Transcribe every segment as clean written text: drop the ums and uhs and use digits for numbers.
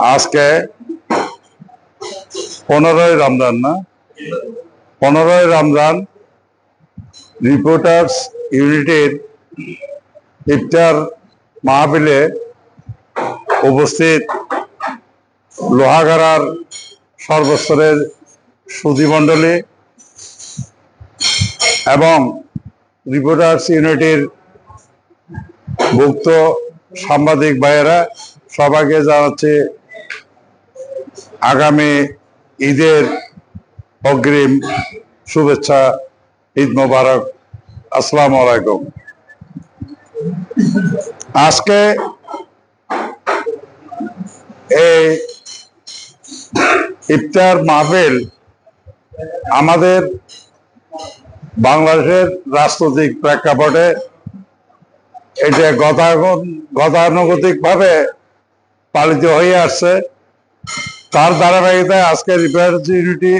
আজকে 15ই রমজান না 15ই রমজান রিপোর্টার্স ইউনিটির ইফতার মাহফিলে উপস্থিত লোহাগাড়ার সর্বস্তরের সুধীমণ্ডলী এবং রিপোর্টার্স ইউনিটির ভুক্ত সাংবাদিক ভাইয়েরা সবাইকে জানাচ্ছি আগামী ঈদের অগ্রিম শুভেচ্ছা। ঈদ মোবারক। আসসালামু আলাইকুম। আজকে এই ইফতার মাহফিল আমাদের বাংলাদেশের রাজনৈতিক প্রেক্ষাপটে এটা গতানুগতিক ভাবে পালিত হয়ে আসছে। তার ধারাবাহিকতায় আজকে রিপোর্টার্স ইউনিটি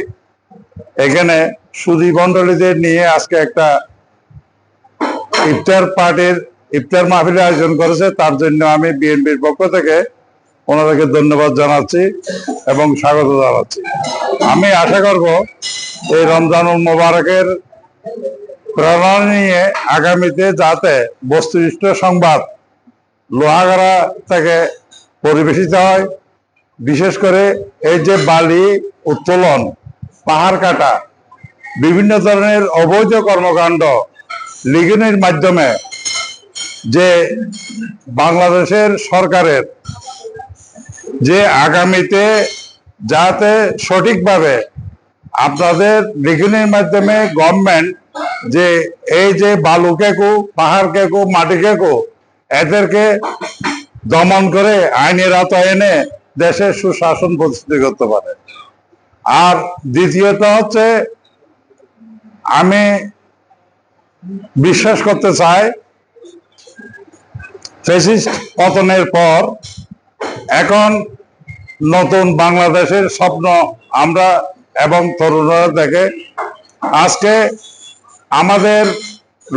এখানে সুধী মণ্ডলীদের নিয়ে আজকে একটা ইফতার মাহফিলের আয়োজন করেছে। তার জন্য আমি বিএনপির পক্ষ থেকে ওনাদেরকে ধন্যবাদ জানাচ্ছি এবং স্বাগত জানাচ্ছি। আমি আশা করব এই রমজানুল মোবারকের প্রেরণা নিয়ে আগামীতে যাতে বস্তুনিষ্ঠ সংবাদ লোহাগাড়া থেকে পরিবেশিত হয়। বিশেষ করে এই যে বালি উত্তোলন, পাহাড় কাটা, বিভিন্ন ধরনের অবৈধ কর্মকাণ্ড লিগিনের মাধ্যমে যে বাংলাদেশের সরকারের যে আগামীতে যাতে সঠিকভাবে আপনাদের লিগিনের মাধ্যমে গভর্নমেন্ট যে এই যে বালু কেকু, পাহাড় কেকু, মাটি কেকু এদেরকে দমন করে আইনের আওতায় এনে দেশের সুশাসন প্রতিষ্ঠিত করতে পারে। আর দ্বিতীয়ত হচ্ছে, আমি বিশ্বাস করতে চাই ফ্যাসিস্ট পতনের পর এখন নতুন বাংলাদেশের স্বপ্ন আমরা এবং তরুণরা দেখে। আজকে আমাদের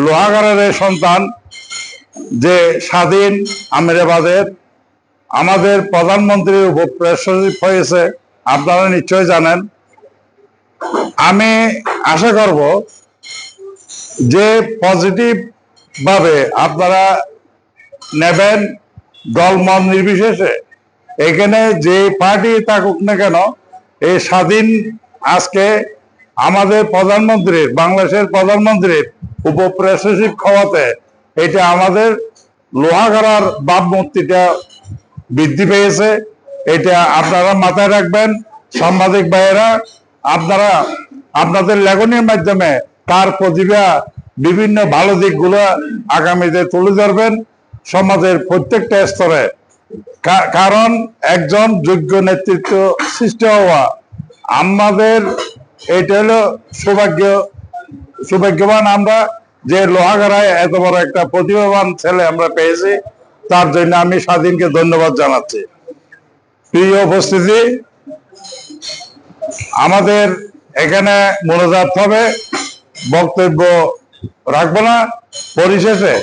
লোহাগাড়ার সন্তান যে স্বাধীন আমিরাবাদের আমাদের প্রধানমন্ত্রী প্রেস সচিব হয়েছে, আপনারা নিশ্চয় জানেন। আমি আশা করব যে পজিটিভ ভাবে আপনারা নেবেন, দলমত নির্বিশেষে। এখানে যে পার্টি থাকুক না কেন, এই স্বাধীন আজকে আমাদের প্রধানমন্ত্রীর, বাংলাদেশের প্রধানমন্ত্রীর উপপ্রেস সচিব হওয়াতে এটা আমাদের লোহাগাড়ার ভাবমূর্তিটা বৃদ্ধি পেয়েছে। এটা আপনারা মাথায় রাখবেন। সাংবাদিক ভাইয়েরা, আপনারা আপনাদের লেখনের মাধ্যমে তার প্রতিভা, বিভিন্ন ভালো দিকগুলো আগামীতে তুলে ধরবেন সমাজের প্রত্যেকটা স্তরে। কারণ একজন যোগ্য নেতৃত্ব সৃষ্টি হওয়া আমাদের এটা হলো সৌভাগ্যবান আমরা যে লোহাগাড়ায় এত বড় একটা প্রতিভাবান ছেলে আমরা পেয়েছি। তার জন্য আমি স্বাধীনকে ধন্যবাদ জানাচ্ছি। প্রিয় উপস্থিতি, আমাদের এখানে মনোজাত হবে, বক্তব্য রাখবো না। পরিশেষে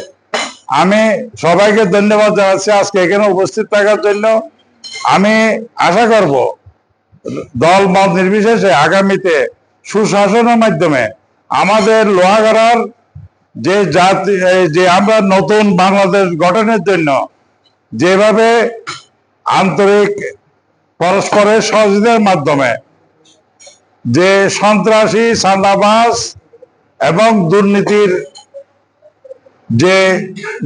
আমি সবাইকে ধন্যবাদ জানাচ্ছি আজকে এখানে উপস্থিত থাকার জন্য। আমি আশা করব দল মত নির্বিশেষে আগামীতে সুশাসনের মাধ্যমে আমাদের লোহাগাড়ার যে জাতি, যে আমরা নতুন বাংলাদেশ গঠনের জন্য যেভাবে আন্তরিক পরস্পরের সহযোগিতার মাধ্যমে যে সন্ত্রাসী, চাঁদাবাজ এবং দুর্নীতির যে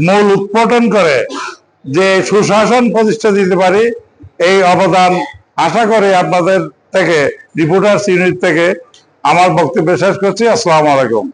মূল উৎপাটন করে যে সুশাসন প্রতিষ্ঠা দিতে পারি, এই অবদান আশা করে আপনাদের থেকে, রিপোর্টার্স ইউনিট থেকে আমার বক্তব্য শেষ করছি। আসসালামু আলাইকুম।